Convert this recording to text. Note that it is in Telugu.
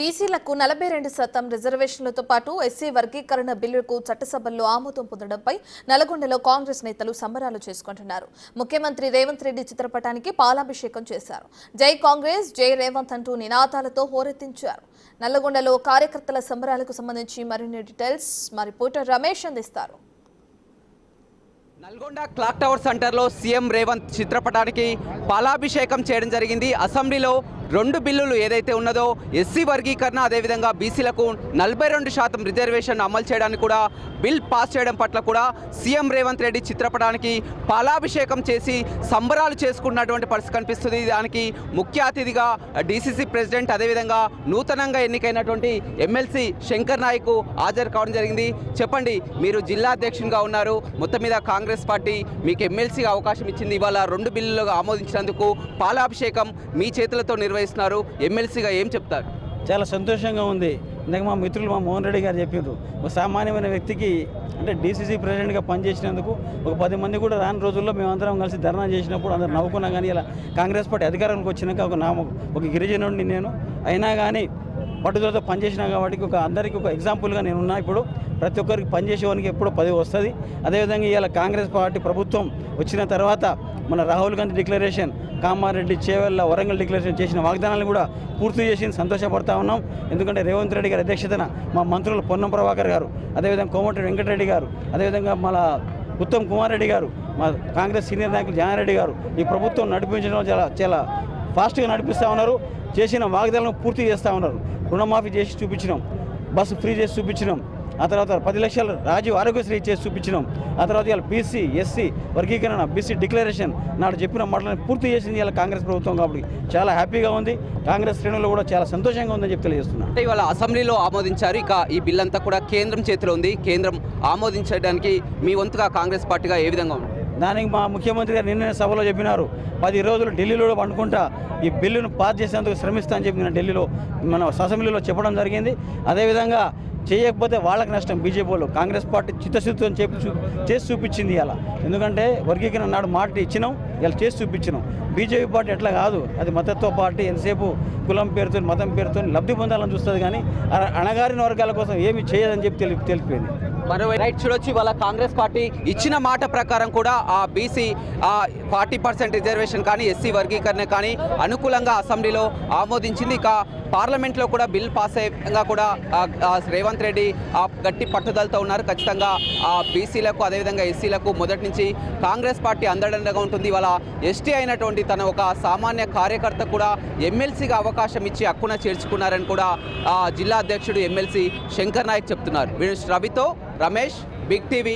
బీసీలకు 42% రిజర్వేషన్లతో పాటు ఎస్సీ వర్గీకరణ బిల్లుకు చట్టసభల్లో ఆమోదం పొందడంపై నల్గొండలో కాంగ్రెస్ నేతలు సంబరాలు చేసుకుంటున్నారు. ముఖ్యమంత్రి రేవంత్ రెడ్డి చిత్రపటానికి పాలాభిషేకం చేశారు. జై కాంగ్రెస్, జై రేవంత్ అంటూ నినాదాలతో హోరెత్తించారు. నల్గొండలో కార్యకర్తల సంబరాలకు సంబంధించి మరిన్ని డీటెయిల్స్ మా రిపోర్టర్ రమేష్ అందిస్తారు. నల్గొండ క్లాక్ టవర్ సెంటర్లో సీఎం రేవంత్ చిత్రపటానికి పాలాభిషేకం చేయడం జరిగింది. అసెంబ్లీలో 2 బిల్లులు ఏదైతే ఉన్నదో ఎస్సీ వర్గీకరణ అదేవిధంగా బీసీలకు 42% రిజర్వేషన్ అమలు చేయడానికి కూడా బిల్ పాస్ చేయడం పట్ల కూడా సీఎం రేవంత్ రెడ్డి చిత్రపటానికి పాలాభిషేకం చేసి సంబరాలు చేసుకున్నటువంటి పరిస్థితి కనిపిస్తుంది. దానికి ముఖ్య అతిథిగా డీసీసీ ప్రెసిడెంట్ అదేవిధంగా నూతనంగా ఎన్నికైనటువంటి ఎమ్మెల్సీ శంకర్ నాయక్ హాజరు కావడం జరిగింది. చెప్పండి, మీరు జిల్లా అధ్యక్షునిగా ఉన్నారు, మొత్తం మీద కాంగ్రెస్ పార్టీ మీకు ఎమ్మెల్సీగా అవకాశం ఇచ్చింది. ఇవాళ 2 బిల్లులుగా ఆమోదించినందుకు పాలాభిషేకం మీ చేతులతో నిర్వహిస్తున్నారు. ఎమ్మెల్సీగా ఏం చెప్తారు? చాలా సంతోషంగా ఉంది. ఇందాక మా మిత్రులు మా మోహన్ రెడ్డి గారు చెప్పారు, ఒక సామాన్యమైన వ్యక్తికి అంటే డీసీసీ ప్రెసిడెంట్గా పనిచేసినందుకు ఒక 10 మంది కూడా రాని రోజుల్లో మేమందరం కలిసి ధర్నా చేసినప్పుడు అందరు నవ్వుకున్నా కానీ ఇలా కాంగ్రెస్ పార్టీ అధికారంలోకి వచ్చినాక ఒక గిరిజనుడిని నేను అయినా కానీ పట్టుదలతో పనిచేసినా కాబట్టి అందరికీ ఒక ఎగ్జాంపుల్గా నేను ఉన్నా. ఇప్పుడు ప్రతి ఒక్కరికి పనిచేసేవానికి ఎప్పుడో 10 వస్తుంది. అదేవిధంగా ఇవాళ కాంగ్రెస్ పార్టీ ప్రభుత్వం వచ్చిన తర్వాత మన రాహుల్ గాంధీ డిక్లరేషన్, కామారెడ్డి, చేవెళ్ళ, వరంగల్ డిక్లరేషన్ చేసిన వాగ్దానాలను కూడా పూర్తి చేసి సంతోషపడతా ఉన్నాం. ఎందుకంటే రేవంత్ రెడ్డి గారి అధ్యక్షతన మా మంత్రులు పొన్నం ప్రభాకర్ గారు, అదేవిధంగా కోమటిరెడ్డి వెంకటరెడ్డి గారు, అదేవిధంగా మన ఉత్తమ్ కుమార్ రెడ్డి గారు, మా కాంగ్రెస్ సీనియర్ నాయకులు జానారెడ్డి గారు ఈ ప్రభుత్వం నడిపించడం చాలా ఫాస్ట్గా నడిపిస్తూ ఉన్నారు. చేసిన వాగ్దానాలను పూర్తి చేస్తూ ఉన్నారు. రుణమాఫీ చేసి చూపించినాం, బస్సు ఫ్రీ చేసి చూపించినాం, ఆ తర్వాత 10 లక్షల రాజీవ్ ఆరోగ్యశ్రీ చేసి చూపించినాం. ఆ తర్వాత ఇలా బీసీ ఎస్సీ వర్గీకరణ, బీసీ డిక్లరేషన్ నాడు చెప్పిన మాటలను పూర్తి చేసింది ఇలా కాంగ్రెస్ ప్రభుత్వం. కాబట్టి చాలా హ్యాపీగా ఉంది. కాంగ్రెస్ శ్రేణులు కూడా చాలా సంతోషంగా ఉందని చెప్పి తెలియజేస్తున్నాను. అంటే ఇవాళ అసెంబ్లీలో ఆమోదించారు, ఇక ఈ బిల్ అంతా కూడా కేంద్రం చేతిలో ఉంది. కేంద్రం ఆమోదించడానికి మీ వంతుగా కాంగ్రెస్ పార్టీగా ఏ విధంగా ఉంది? దానికి మా ముఖ్యమంత్రి గారు నిన్న సభలో చెప్పినారు, 10 రోజులు ఢిల్లీలో పండుకుంటా ఈ బిల్లును పాస్ చేసేందుకు శ్రమిస్తా అని చెప్పి ఢిల్లీలో మన అసెంబ్లీలో చెప్పడం జరిగింది. అదేవిధంగా చేయకపోతే వాళ్ళకి నష్టం. బీజేపీ వాళ్ళు కాంగ్రెస్ పార్టీ చిత్తశుద్ధితో చేసి చూపించింది ఇలా. ఎందుకంటే వర్గీకరణ నాడు మాట ఇచ్చినాం, ఇలా చేసి చూపించినాం. బీజేపీ పార్టీ ఎట్లా కాదు, అది మతత్వ పార్టీ. ఎంతసేపు కులం పేరుతో మతం పేరుతో లబ్ధి పొందాలని చూస్తుంది, కానీ అణగారిన వర్గాల కోసం ఏమి చేయదని చెప్పి తెలిసిపోయింది. మరోవైపు రైట్ చూడొచ్చు, ఇవాళ కాంగ్రెస్ పార్టీ ఇచ్చిన మాట ప్రకారం కూడా ఆ బీసీ 40% రిజర్వేషన్ కానీ ఎస్సీ వర్గీకరణ కానీ అనుకూలంగా అసెంబ్లీలో ఆమోదించింది. ఇక పార్లమెంట్లో కూడా బిల్ పాస్ అయ్యేగా కూడా రేవంత్ రెడ్డి గట్టి పట్టుదలతో ఉన్నారు. ఖచ్చితంగా బీసీలకు అదేవిధంగా ఎస్సీలకు మొదటి నుంచి కాంగ్రెస్ పార్టీ అండదండగా ఉంటుంది. ఇవాళ ఎస్టీ అయినటువంటి తన ఒక సామాన్య కార్యకర్త కూడా ఎమ్మెల్సీగా అవకాశం ఇచ్చి హక్కున చేర్చుకున్నారని కూడా జిల్లా అధ్యక్షుడు ఎమ్మెల్సీ శంకర్ నాయక్ చెప్తున్నారు. రవితో రమేష్, బిగ్ టీవీ.